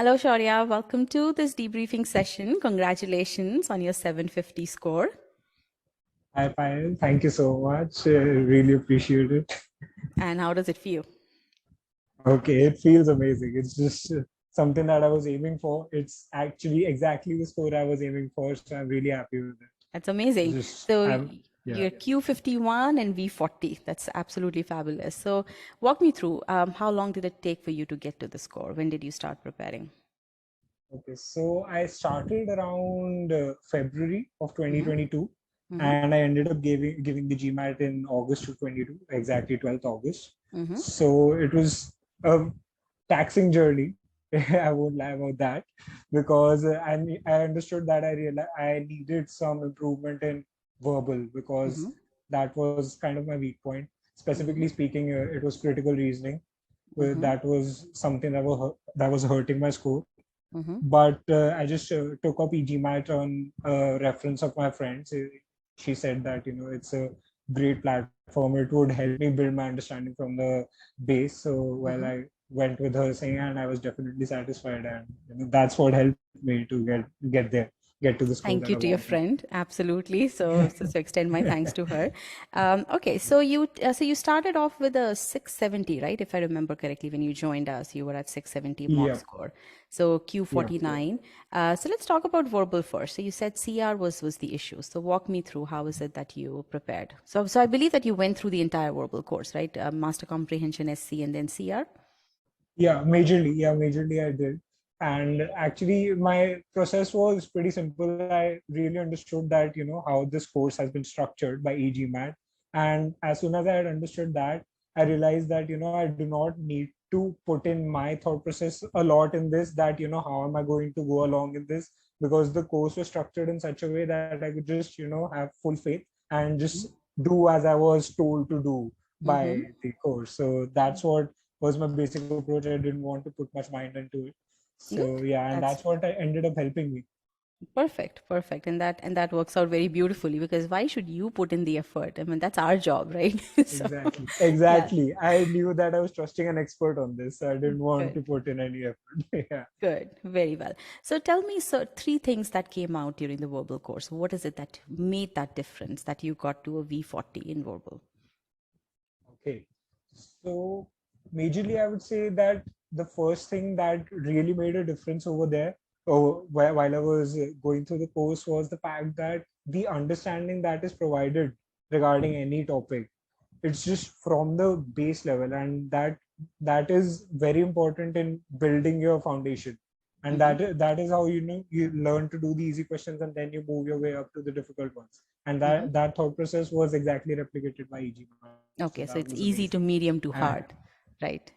Hello, Shourya. Welcome to this debriefing session. Congratulations on your 750 score. Hi, Payal. Thank you so much. Really appreciate it. And how does it feel? Okay, it feels amazing. It's just something that I was aiming for. It's actually exactly the score I was aiming for, so I'm really happy with it. That's amazing. Just, So yeah. you're Q51 and V40. That's absolutely fabulous. So walk me through how long did it take for you to get to the score? When did you start preparing? Okay, so I started around February of Mm-hmm. 2022, Mm-hmm. and I ended up giving the GMAT in August of 22, exactly 12th August. Mm-hmm. So it was a taxing journey. I won't lie about that because I understood that I needed some improvement in verbal because Mm-hmm. that was kind of my weak point. Mm-hmm. Specifically speaking, it was critical reasoning. Mm-hmm. That was something that was hurting my score, Mm-hmm. but I just took up e-GMAT on reference of my friends. She said that it's a great platform. It would help me build my understanding from the base. So well, Mm-hmm. I went with her saying, and I was definitely satisfied, and that's what helped me to get there, get to the score that Thank I you to your wanted. friend. Absolutely. So extend my thanks to her. Okay, so you started off with a 670, right? If I remember correctly, when you joined us, you were at 670 mock Yep, score. So yep. Q49. So let's talk about verbal first. So you said CR was the issue. So walk me through how is it that you prepared? So I believe that you went through the entire verbal course, right? Master Comprehension SC and then CR. Yeah, majorly. Yeah, majorly I did. And actually, my process was pretty simple. I really understood that, how this course has been structured by e-GMAT. And as soon as I had understood that, I realized that, I do not need to put in my thought process a lot in this, that, how am I going to go along in this? Because the course was structured in such a way that I could just, have full faith and just do as I was told to do Mm-hmm. by the course. So that's what was my basic approach. I didn't want to put much mind into it. So Good. yeah, and that's That's what ended up helping me. perfect, perfect. And that works out very beautifully because why should you put in the effort? I mean, that's our job, right? So Exactly. yeah, Exactly. I knew that I was trusting an expert on this. So I didn't want good, to put in any effort. Yeah. good, very well. So tell me, so three things that came out during the verbal course. What is it that made that difference that you got to a V40 in verbal? Okay. So majorly, I would say that the first thing that really made a difference over there, while I was going through the course, was the fact that the understanding that is provided regarding any topic, it's just from the base level, and that is very important in building your foundation. And Mm-hmm. that is how you learn to do the easy questions, and then you move your way up to the difficult ones. And Mm-hmm. that thought process was exactly replicated by e-GMAT. So that was Okay, so it's amazing. easy to medium to And hard, right?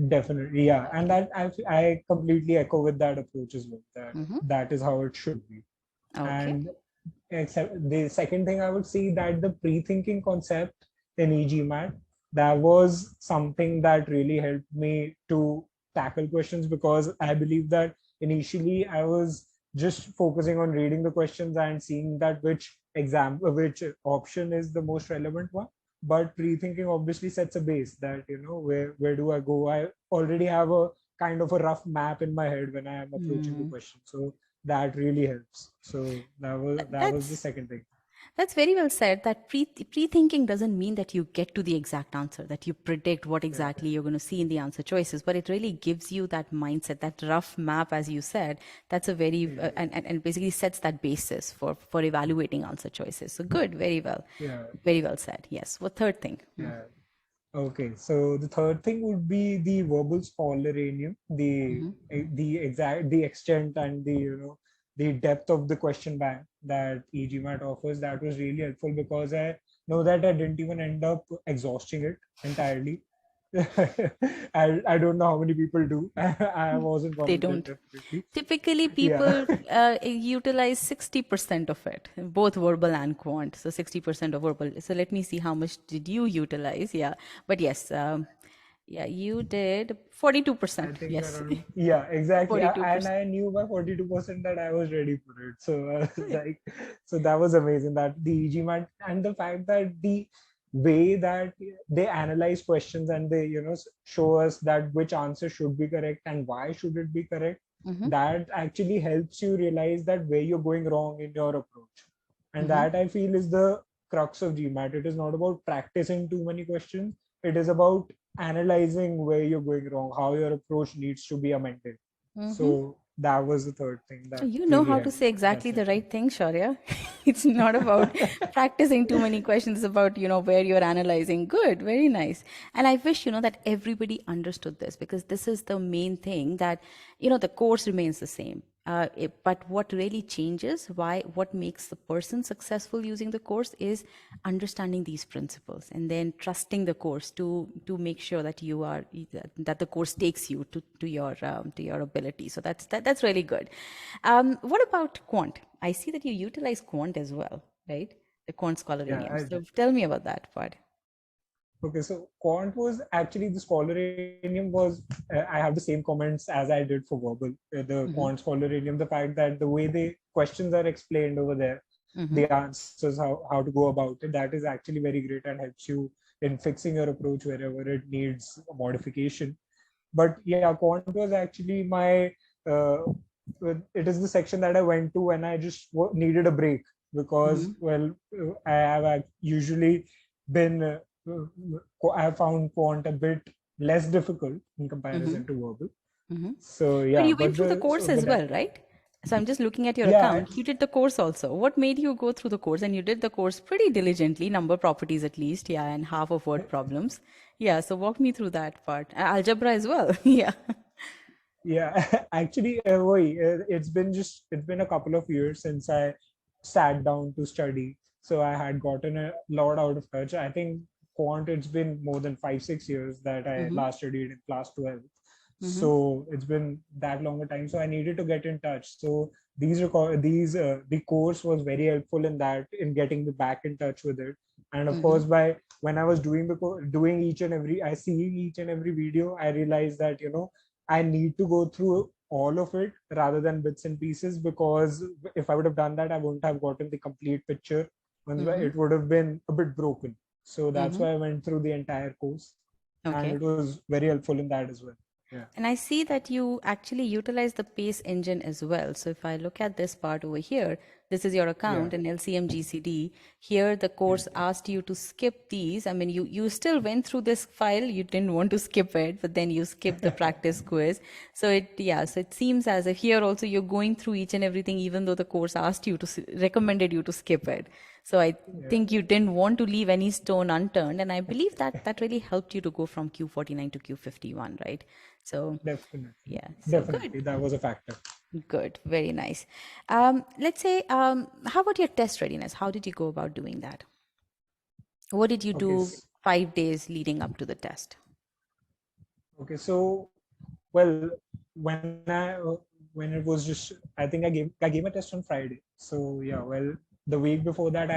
definitely, yeah, and Okay. I completely echo with that approach as well. Mm-hmm. That is how it should be. Okay. And except the second thing I would see, that the pre-thinking concept in e-GMAT, that was something that really helped me to tackle questions, because I believe that initially I was just focusing on reading the questions and seeing that which option is the most relevant one. But pre-thinking obviously sets a base that, where do I go? I already have a kind of a rough map in my head when I am approaching the Hmm. question. So that really helps. So that was the That's second thing. That's very well said. That pre-thinking doesn't mean that you get to the exact answer, that you predict what Yeah, exactly you're going to see in the answer choices, but it really gives you that mindset, that rough map, as you said. That's a very and basically sets that basis for evaluating answer choices. So good, yeah, very well said. Yes. What third thing? yeah. Okay, so the third thing would be the verbal spoileranium, Mm-hmm. the extent and the depth of the question bank that e-GMAT offers. That was really helpful because I know that I didn't even end up exhausting it entirely. I don't know how many people do. I wasn't one They of them, don't. definitely. Typically, Yeah. people utilize 60% of it, both verbal and quant. So 60% of verbal. So let me see how much did you utilize? Yeah, but yes, yeah, you did I 42%. think Yes, around, yeah, exactly. And 42%. I knew by 42% that I was ready for it. So I was like, so that was amazing, that the e-GMAT, and the fact that the way that they analyze questions and they, show us that which answer should be correct and why should it be correct. that actually helps you realize that where you're going wrong in your approach. And that I feel is the crux of GMAT. It is not about practicing too many questions. It is about analyzing where you're going wrong, how your approach needs to be amended. So that was the third thing that You know really how to helped say in that exactly the section. right thing, Shaurya. It's not about practicing too many questions, it's about, where you're analyzing. Good, very nice. And I wish, that everybody understood this, because this is the main thing that, the course remains the same. But what really changes, what makes the person successful using the course is understanding these principles and then trusting the course to make sure that that the course takes you to your ability. So that's really good. What about quant? I see that you utilize quant as well, right? The quant Yeah, scholarinium. I So did. tell me about that part. Okay, so quant was actually the scholarinium was I have the same comments as I did for verbal. The Mm-hmm. quant scholarinium, the fact that the way the questions are explained over there, Mm-hmm. the answers, how to go about it, that is actually very great and helps you in fixing your approach wherever it needs a modification. But yeah, quant was actually my uh, it is the section that I went to when I just needed a break because, Mm-hmm. well, I have usually been I have found quant a bit less difficult in Mm-hmm. comparison to verbal. Mm-hmm. So But yeah, you went but through the the course so as but that well, right? So I'm just looking at your yeah, account. You did the course also. What made you go through the course? And you did the course pretty diligently, number properties at least, yeah, and half of word problems. Yeah, so walk me through that part. Algebra as well. Yeah. yeah. Actually, it's been a couple of years since I sat down to study. So I had gotten a lot out of touch. I think quant, it's been more than 5 6 years that I Mm-hmm. last studied in class 12. Mm-hmm. So it's been that long a time. So I needed to get in touch. So the course was very helpful in that, in getting me back in touch with it. And of Mm-hmm. course, by when I was doing I seeing each and every video, I realized that I need to go through all of it rather than bits and pieces, because if I would have done that, I wouldn't have gotten the complete picture. Mm-hmm. It would have been a bit broken. So that's Mm-hmm. why I went through the entire course, and Okay. it was very helpful in that as well. Yeah. And I see that you actually utilize the PACE engine as well. So if I look at this part over here, this is your Yeah. account in LCM GCD. Here, the Yeah. course asked you to skip these. I mean, you still went through this file. You didn't want to skip it, but then you skipped the practice quiz. So it seems as if here also you're going through each and everything, even though the course asked you to, recommended you to skip it. So I Yeah. think you didn't want to leave any stone unturned. And I believe that that really helped you to go from Q49 to Q51, right? So Definitely. yeah, so good, Definitely. That was a factor. good, very nice. Let's say, how about your test readiness? How did you go about doing that? What did you Okay. do 5 days leading up to the test? Okay. So, well, when when it was just, I think I gave a test on Friday. So yeah, well, the week before that,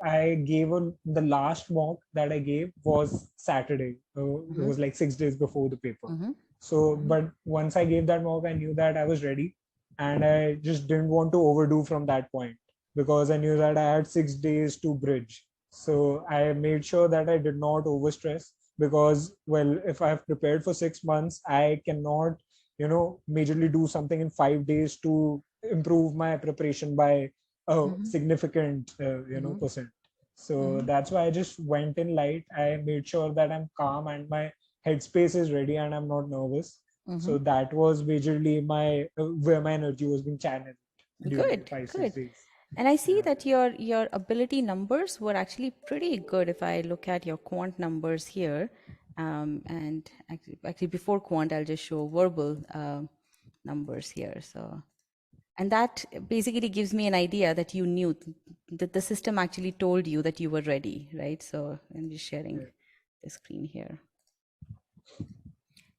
I gave the last mock that I gave was Saturday. It Mm-hmm, was like 6 days before the paper. mm-hmm, So, mm-hmm, but once I gave that mock, I knew that I was ready, and I just didn't want to overdo from that point, because I knew that I had 6 days to bridge. So I made sure that I did not overstress, because, well, if I've prepared for 6 months, I cannot, majorly do something in 5 days to improve my preparation by a mm-hmm, significant, mm-hmm, percent. So mm-hmm, that's why I just went in light. I made sure that I'm calm and my headspace is ready and I'm not nervous. mm-hmm. So that was majorly my where my energy was being channeled during the Good, five six good. days. And I see Yeah, that your ability numbers were actually pretty good. If I look at your quant numbers here, and actually before quant, I'll just show verbal numbers here. So, and that basically gives me an idea that you knew that the system actually told you that you were ready, right? So I'm just sharing yeah, the screen here.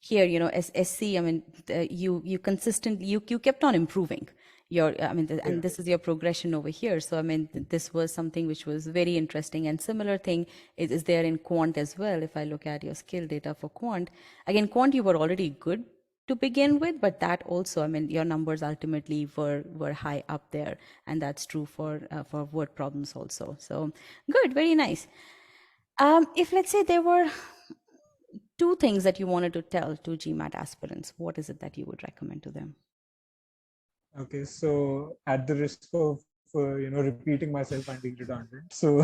Here, as SC, I mean, you consistently, you kept on improving your, I mean, yeah, and this is your progression over here. So, I mean, this was something which was very interesting. And similar thing is there in quant as well. If I look at your skill data for quant, again, quant, you were already good to begin with, but that also, I mean, your numbers ultimately were high up there, and that's true for word problems also. So good, very nice. If let's say there were 2 things that you wanted to tell to GMAT aspirants, what is it that you would recommend to them? Okay, so at the risk of repeating myself and being redundant, so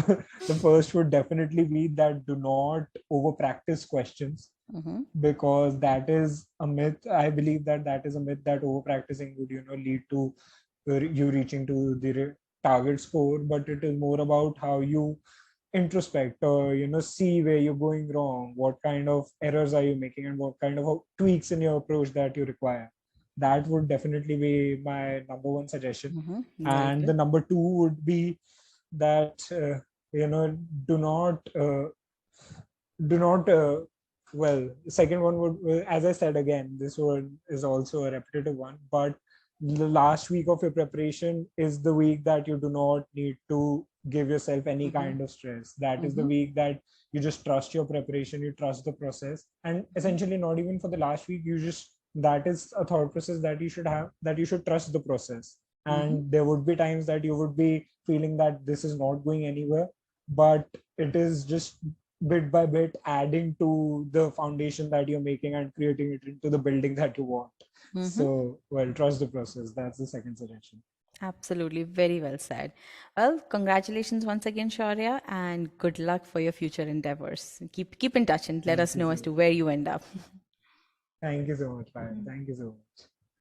the first would definitely be that do not over practice questions, Mm-hmm. because that is a myth. I believe that that is a myth, that over practicing would lead to you reaching to the target score, but it is more about how you introspect or see where you're going wrong, what kind of errors are you making, and what kind of tweaks in your approach that you require. That would definitely be my number one suggestion. Mm-hmm. Very And the good. number two would be that you know do not do not well, the second one would, as I said, again, this one is also a repetitive one, but the last week of your preparation is the week that you do not need to give yourself any Mm-hmm. kind of stress. That is the Mm-hmm. week that you just trust your preparation, you trust the process, and essentially not even for the last week, you just, that is a thought process that you should have, that you should trust the process. Mm-hmm. And there would be times that you would be feeling that this is not going anywhere, but it is just bit by bit adding to the foundation that you're making and creating it into the building that you want. Mm-hmm. So, well, trust the process. That's the second suggestion. Absolutely. Very well said. Well, congratulations once again, Shaurya, and good luck for your future endeavors. Keep in touch and let Thank us you know so as to much. where you end up. Thank you so much, Ryan. Thank you so much.